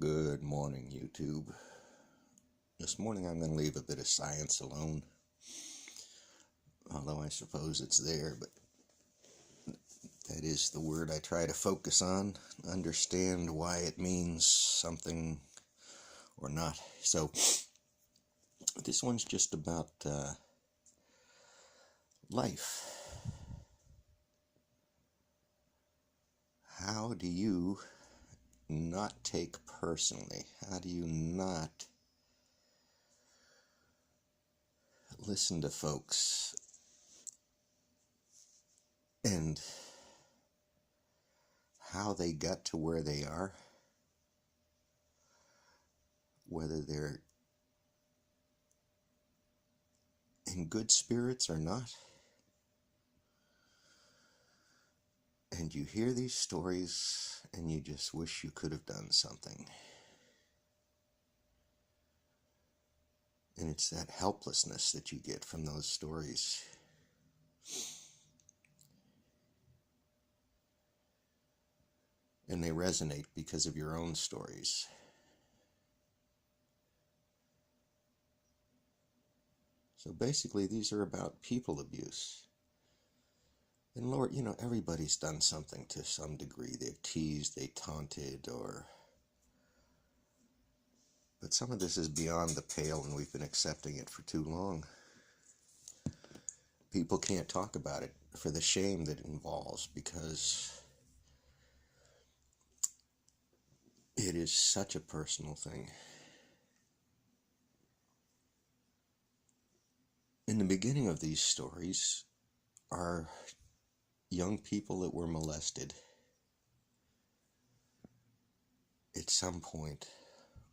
Good morning, YouTube. This morning I'm going to leave a bit of science alone, although I suppose it's there, but that is the word I try to focus on, understand why it means something or not. So, this one's just about life. How do you not take personally? How do you not listen to folks and how they got to where they are, whether they're in good spirits or not? And you hear these stories and you just wish you could have done something. And it's that helplessness that you get from those stories. And they resonate because of your own stories. So basically, these are about people abuse. And Lord, everybody's done something to some degree. They've teased, they taunted, but some of this is beyond the pale, and we've been accepting it for too long. People can't talk about it for the shame that it involves, because it is such a personal thing. In the beginning of these stories are young people that were molested at some point,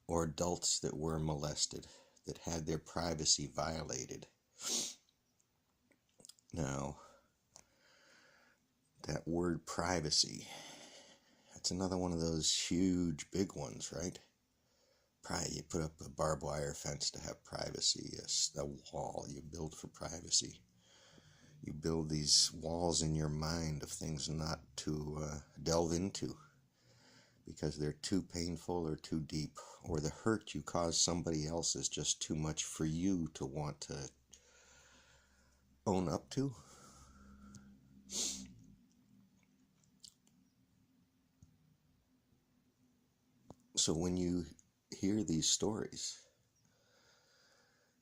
or adults that were molested, that had their privacy violated. Now, that word privacy, that's another one of those huge, big ones, right? You put up a barbed wire fence to have privacy, a wall you build for privacy. You build these walls in your mind of things not to delve into because they're too painful or too deep, or the hurt you cause somebody else is just too much for you to want to own up to. So when you hear these stories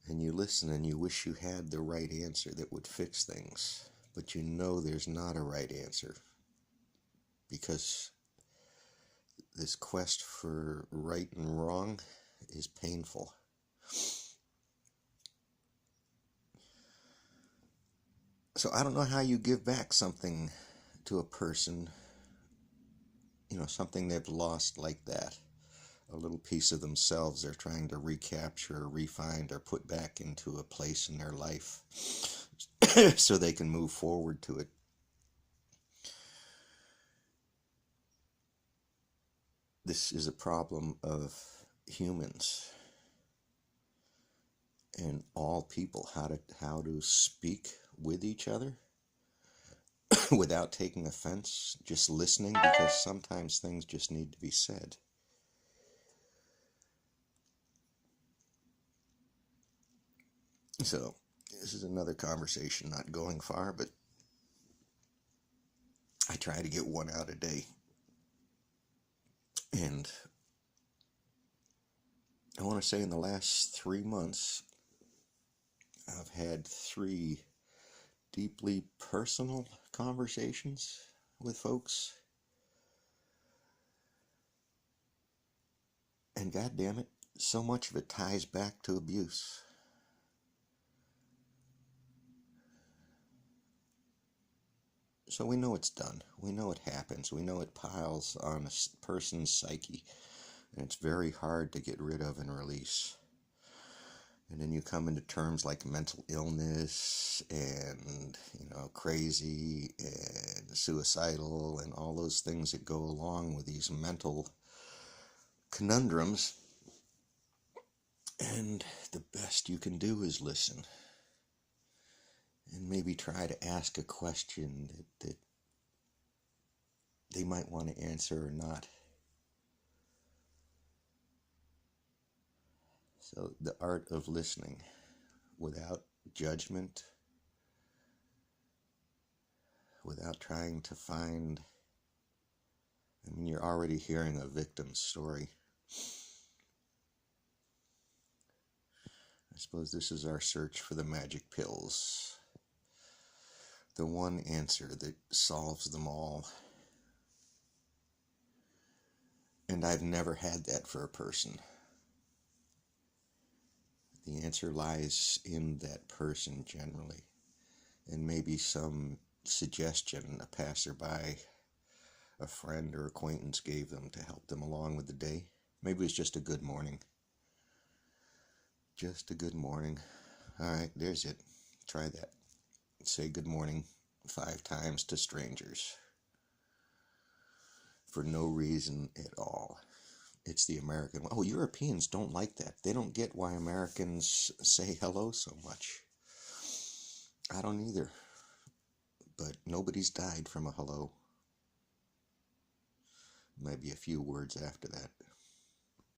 and you listen and you wish you had the right answer that would fix things, but you know there's not a right answer, because this quest for right and wrong is painful. So I don't know how you give back something to a person, something they've lost like that. A little piece of themselves they're trying to recapture, or refine, or put back into a place in their life so they can move forward to it. This is a problem of humans and all people, how to speak with each other without taking offense, just listening, because sometimes things just need to be said. So, this is another conversation, not going far, but I try to get one out a day. And I want to say in the last 3 months, I've had 3 deeply personal conversations with folks. And God damn it, so much of it ties back to abuse. So we know it's done. We know it happens. We know it piles on a person's psyche. And it's very hard to get rid of and release. And then you come into terms like mental illness and, crazy and suicidal and all those things that go along with these mental conundrums. And the best you can do is listen. And maybe try to ask a question that they might want to answer or not. So the art of listening without judgment, without trying to find, I mean, you're already hearing a victim's story. I suppose this is our search for the magic pills. The one answer that solves them all. And I've never had that for a person. The answer lies in that person generally. And maybe some suggestion a passerby, a friend or acquaintance gave them to help them along with the day. Maybe it's just a good morning. Just a good morning. Alright, there's it. Try that. Say good morning 5 times to strangers. For no reason at all. It's the American. Oh, Europeans don't like that. They don't get why Americans say hello so much. I don't either. But nobody's died from a hello. Maybe a few words after that.